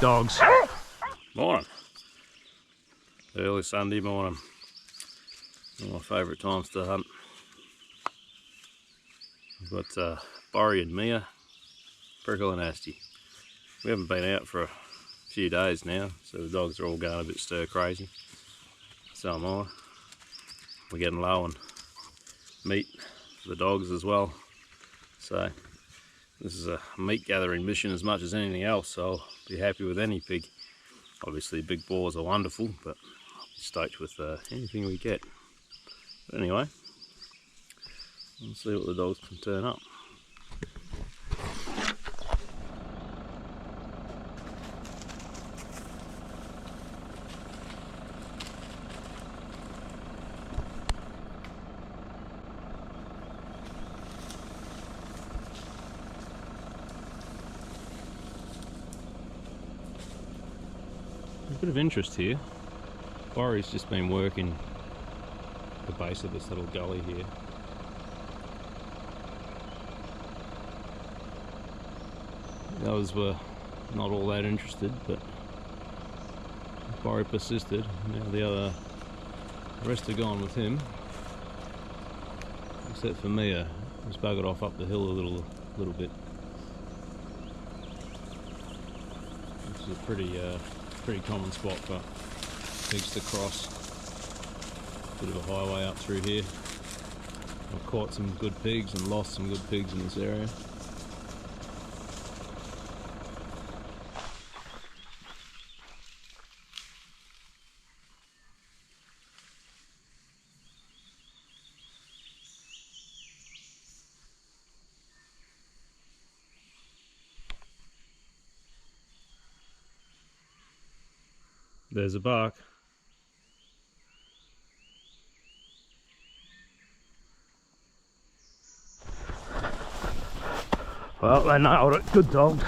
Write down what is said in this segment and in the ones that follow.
dogs. Morning. Early Sunday morning. One of my favourite times to hunt. We've got Borry and Mia, Prickle and Asti. We haven't been out for a few days now, so the dogs are all going a bit stir crazy. So am I. We're getting low on meat for the dogs as well. So this is a meat gathering mission as much as anything else, so I'll be happy with any pig. Obviously big boars are wonderful, but I'll be stoked with anything we get. But anyway, we'll see what the dogs can turn up. There's a bit of interest here. Borry's just been working the base of this little gully here. The others were not all that interested, but Borry persisted. Now the rest are gone with him, except for Mia, who's buggered off up the hill a little bit. This is a pretty common spot for pigs to cross. Bit of a highway up through here. I've caught some good pigs and lost some good pigs in this area. There's a bark. Well, they nailed it. Good dogs.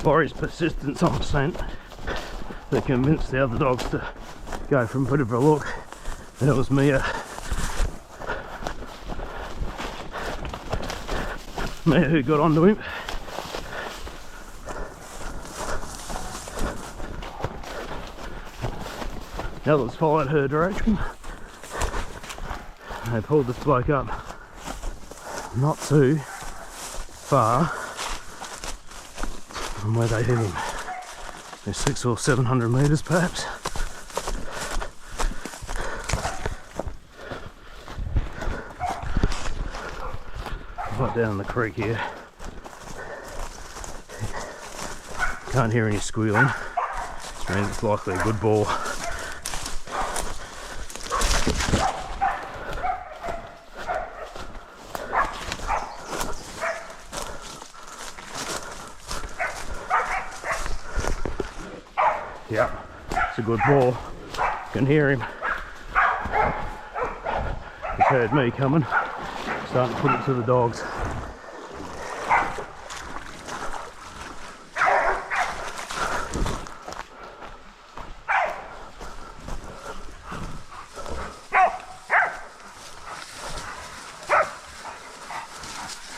Borry's persistence on scent that convinced the other dogs to go for a bit of a look, and it was Mia who got onto him. The others followed her direction. They pulled this bloke up not too far from where they hit him. They're 600 or 700 metres perhaps. Right down in the creek here. Can't hear any squealing, which means it's likely a good boar. Yeah, it's a good boar. Can hear him. He's heard me coming. Starting to put it to the dogs.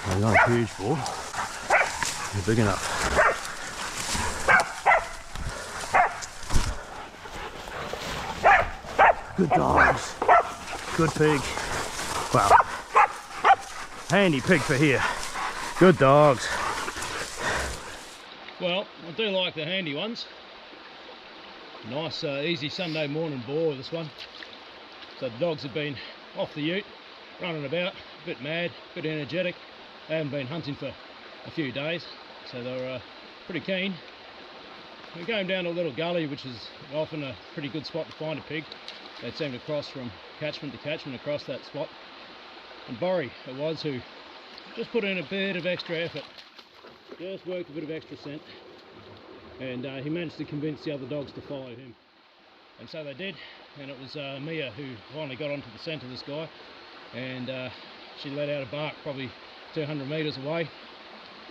They're not a huge boar. They're big enough. Good dogs. Good pig. Wow. Handy pig for here. Good dogs. Well, I do like the handy ones. Nice easy Sunday morning boar, this one. So the dogs have been off the ute, running about, a bit mad, a bit energetic. They haven't been hunting for a few days, so they're pretty keen. We're going down a little gully, which is often a pretty good spot to find a pig. They seem to cross from catchment to catchment across that spot. And Borry it was who just put in a bit of extra effort, just worked a bit of extra scent, and he managed to convince the other dogs to follow him. And so they did, and it was Mia who finally got onto the scent of this guy, and she let out a bark probably 200 metres away,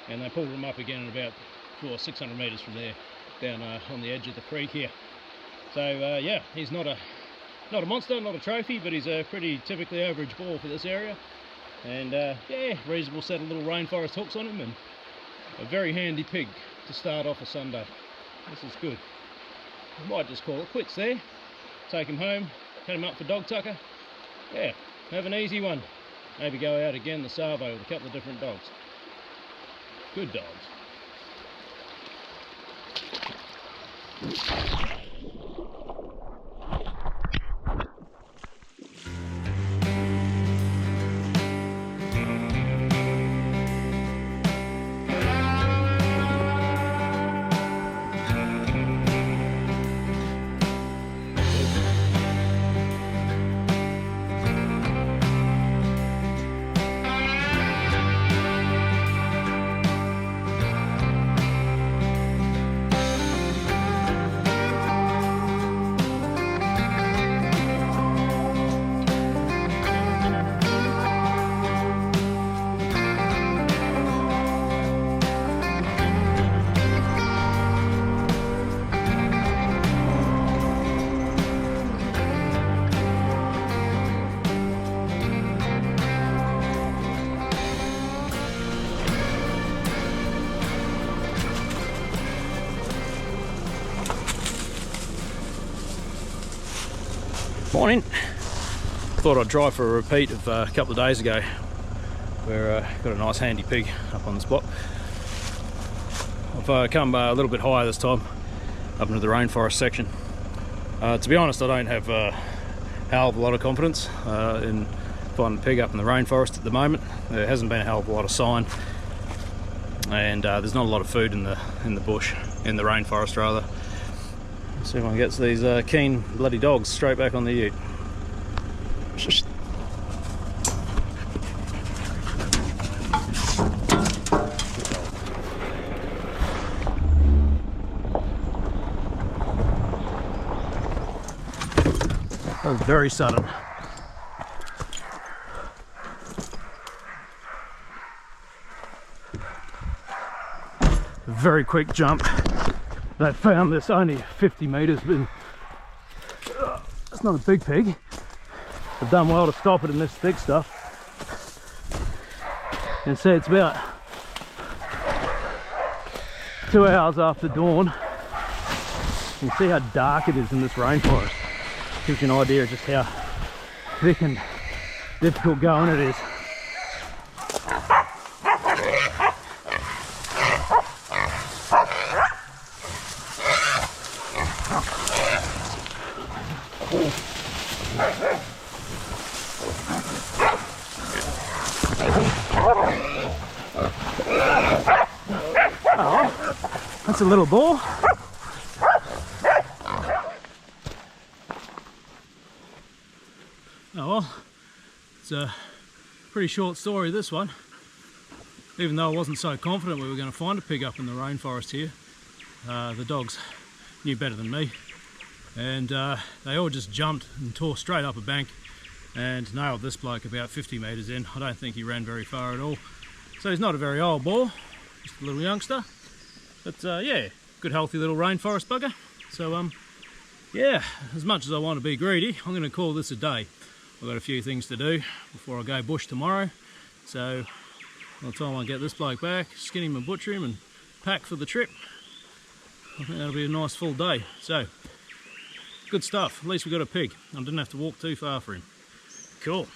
and they pulled him up again at about 400 or 600 metres from there, down on the edge of the creek here. So yeah, he's not a Not a monster, not a trophy, but he's a pretty typically average boar for this area. And yeah, reasonable set of little rainforest hooks on him, and a very handy pig to start off a Sunday. This is good. I might just call it quits there. Take him home, cut him up for dog tucker. Yeah, have an easy one. Maybe go out again the Savo with a couple of different dogs. Good dogs. Morning. Thought I'd try for a repeat of a couple of days ago, where got a nice handy pig up on the spot. I've come a little bit higher this time, up into the rainforest section. To be honest, I don't have a hell of a lot of confidence in finding a pig up in the rainforest at the moment. There hasn't been a hell of a lot of sign, and there's not a lot of food in the bush, in the rainforest rather. See if I can get these keen bloody dogs straight back on the ute. That was very sudden. A very quick jump. They found this only 50 metres, but it's not a big pig. They've done well to stop it in this thick stuff. And see, it's about 2 hours after dawn. You can see how dark it is in this rainforest. Gives you an idea of just how thick and difficult going it is. Oh, that's a little boar. Oh well, it's a pretty short story, this one. Even though I wasn't so confident we were going to find a pig up in the rainforest here, the dogs knew better than me, and they all just jumped and tore straight up a bank and nailed this bloke about 50 metres in. I don't think he ran very far at all. So he's not a very old boar, just a little youngster. But yeah, good healthy little rainforest bugger. So yeah, as much as I want to be greedy, I'm going to call this a day. I've got a few things to do before I go bush tomorrow. So by the time I get this bloke back, skin him and butcher him and pack for the trip, I think that'll be a nice full day. So, good stuff. At least we got a pig. I didn't have to walk too far for him. Cool.